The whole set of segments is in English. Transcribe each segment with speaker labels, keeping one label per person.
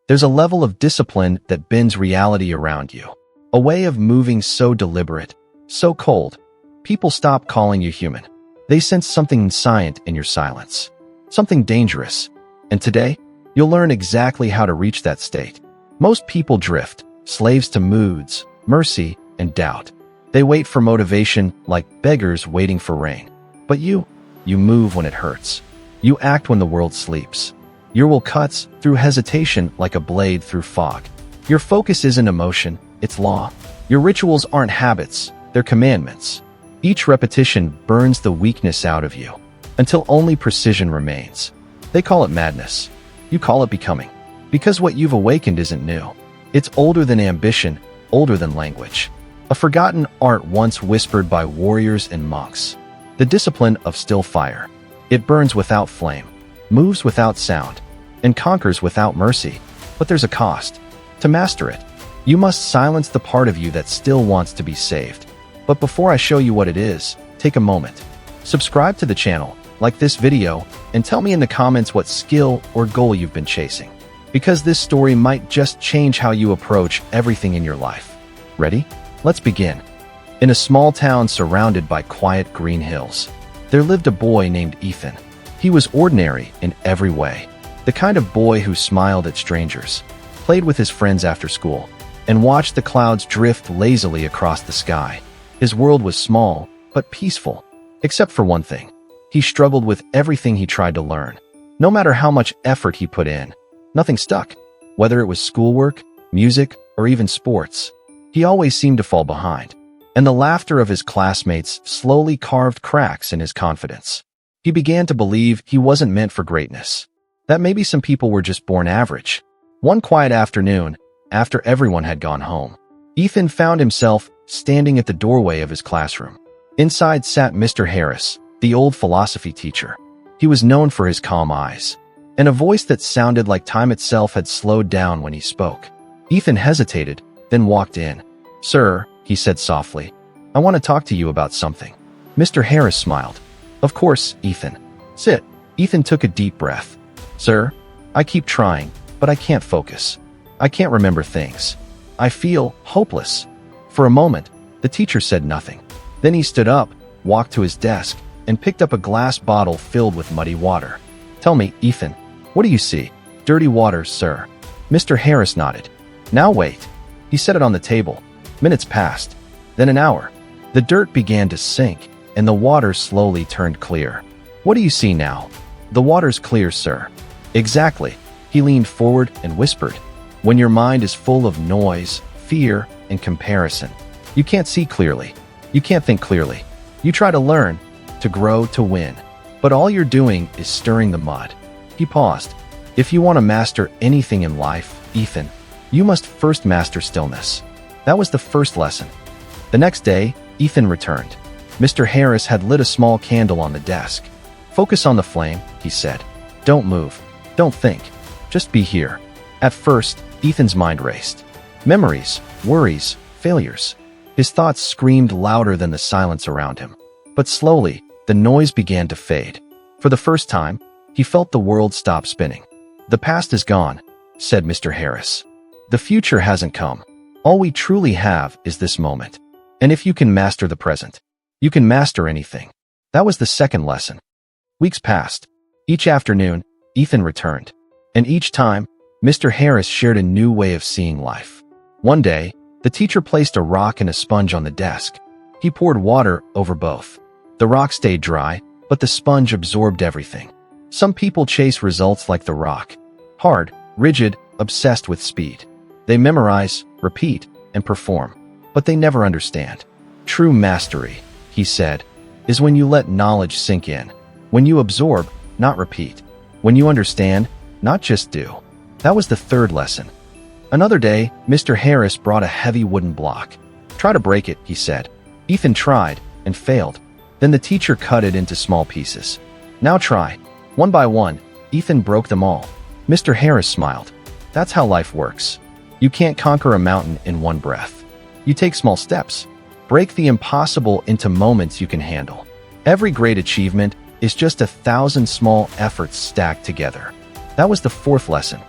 Speaker 1: There's a level of discipline that bends reality around you. A way of moving so deliberate, so cold. People stop calling you human. They sense something inscient in your silence. Something dangerous. And today, you'll learn exactly how to reach that state. Most people drift, slaves to moods, mercy, and doubt. They wait for motivation like beggars waiting for rain. But you move when it hurts. You act when the world sleeps. Your will cuts through hesitation like a blade through fog. Your focus isn't emotion, it's law. Your rituals aren't habits, they're commandments. Each repetition burns the weakness out of you, until only precision remains. They call it madness. You call it becoming. Because what you've awakened isn't new. It's older than ambition, older than language. A forgotten art once whispered by warriors and monks. The discipline of still fire. It burns without flame, moves without sound, and conquers without mercy. But there's a cost. To master it, you must silence the part of you that still wants to be saved. But before I show you what it is, take a moment. Subscribe to the channel, like this video, and tell me in the comments what skill or goal you've been chasing. Because this story might just change how you approach everything in your life. Ready? Let's begin. In a small town surrounded by quiet green hills, there lived a boy named Ethan. He was ordinary in every way. The kind of boy who smiled at strangers, played with his friends after school, and watched the clouds drift lazily across the sky. His world was small, but peaceful. Except for one thing. He struggled with everything he tried to learn. No matter how much effort he put in, nothing stuck. Whether it was schoolwork, music, or even sports, he always seemed to fall behind. And the laughter of his classmates slowly carved cracks in his confidence. He began to believe he wasn't meant for greatness. That maybe some people were just born average. One quiet afternoon, after everyone had gone home, Ethan found himself standing at the doorway of his classroom. Inside sat Mr. Harris, the old philosophy teacher. He was known for his calm eyes, and a voice that sounded like time itself had slowed down when he spoke. Ethan hesitated, then walked in. "Sir," he said softly, "I want to talk to you about something." Mr. Harris smiled. "Of course, Ethan. Sit." Ethan took a deep breath. "Sir, I keep trying, but I can't focus. I can't remember things. I feel hopeless." For a moment, the teacher said nothing. Then he stood up, walked to his desk, and picked up a glass bottle filled with muddy water. "Tell me, Ethan, what do you see?" "Dirty water, sir." Mr. Harris nodded. "Now wait." He set it on the table. Minutes passed, then an hour. The dirt began to sink, and the water slowly turned clear. "What do you see now?" "The water's clear, sir." "Exactly." He leaned forward and whispered. "When your mind is full of noise, fear, and comparison, you can't see clearly. You can't think clearly. You try to learn, to grow, to win, but all you're doing is stirring the mud." He paused. "If you want to master anything in life, Ethan, you must first master stillness." That was the first lesson. The next day, Ethan returned. Mr. Harris had lit a small candle on the desk. "Focus on the flame," he said. "Don't move. Don't think. Just be here." At first, Ethan's mind raced. Memories, worries, failures. His thoughts screamed louder than the silence around him. But slowly, the noise began to fade. For the first time, he felt the world stop spinning. "The past is gone," said Mr. Harris. "The future hasn't come. All we truly have is this moment. And if you can master the present, you can master anything." That was the second lesson. Weeks passed. Each afternoon, Ethan returned. And each time, Mr. Harris shared a new way of seeing life. One day, the teacher placed a rock and a sponge on the desk. He poured water over both. The rock stayed dry, but the sponge absorbed everything. Some people chase results like the rock. Hard, rigid, obsessed with speed. They memorize, repeat, and perform. But they never understand. True mastery, he said, is when you let knowledge sink in. When you absorb, not repeat. When you understand, not just do. That was the third lesson. Another day, Mr. Harris brought a heavy wooden block. "Try to break it," he said. Ethan tried and failed. Then the teacher cut it into small pieces. "Now try." One by one, Ethan broke them all. Mr. Harris smiled. "That's how life works. You can't conquer a mountain in one breath. You take small steps. Break the impossible into moments you can handle. Every great achievement is just 1,000 small efforts stacked together." That was the fourth lesson.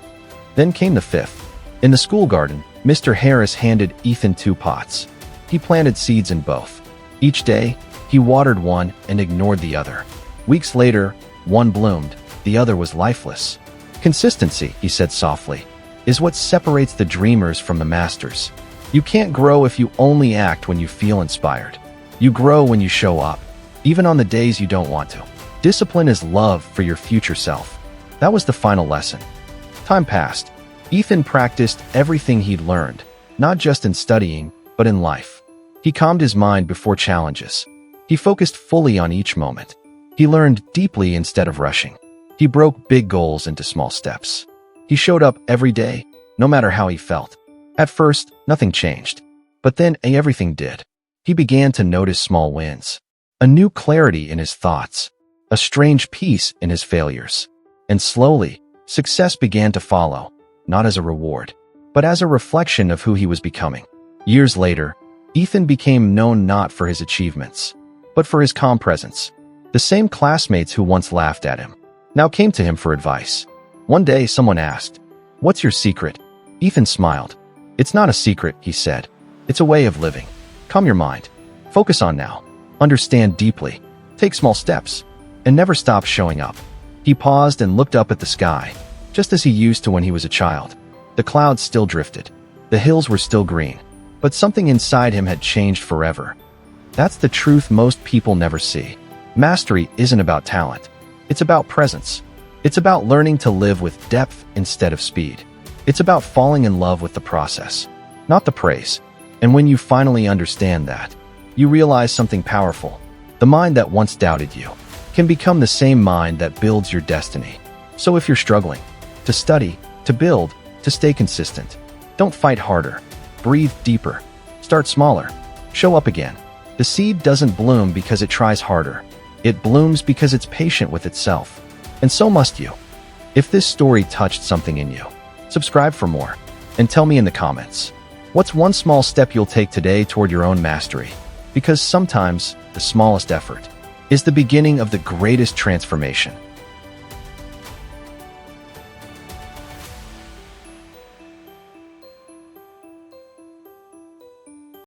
Speaker 1: Then came the fifth. In the school garden, Mr. Harris handed Ethan 2 pots. He planted seeds in both. Each day, he watered one and ignored the other. Weeks later, one bloomed, the other was lifeless. Consistency, he said softly, is what separates the dreamers from the masters. You can't grow if you only act when you feel inspired. You grow when you show up, even on the days you don't want to. Discipline is love for your future self. That was the final lesson. Time passed. Ethan practiced everything he'd learned, not just in studying, but in life. He calmed his mind before challenges. He focused fully on each moment. He learned deeply instead of rushing. He broke big goals into small steps. He showed up every day, no matter how he felt. At first, nothing changed. But then everything did. He began to notice small wins. A new clarity in his thoughts. A strange peace in his failures. And slowly, success began to follow, not as a reward, but as a reflection of who he was becoming. Years later, Ethan became known not for his achievements, but for his calm presence. The same classmates who once laughed at him now came to him for advice. One day, someone asked, "What's your secret?" Ethan smiled. "It's not a secret," he said. "It's a way of living. Calm your mind. Focus on now. Understand deeply. Take small steps. And never stop showing up." He paused and looked up at the sky, just as he used to when he was a child. The clouds still drifted. The hills were still green. But something inside him had changed forever. That's the truth most people never see. Mastery isn't about talent. It's about presence. It's about learning to live with depth instead of speed. It's about falling in love with the process, not the praise. And when you finally understand that, you realize something powerful. The mind that once doubted you can become the same mind that builds your destiny. So if you're struggling to study, to build, to stay consistent, don't fight harder. Breathe deeper. Start smaller. Show up again. The seed doesn't bloom because it tries harder. It blooms because it's patient with itself. And so must you. If this story touched something in you, subscribe for more. And tell me in the comments, what's one small step you'll take today toward your own mastery? Because sometimes the smallest effort is the beginning of the greatest transformation.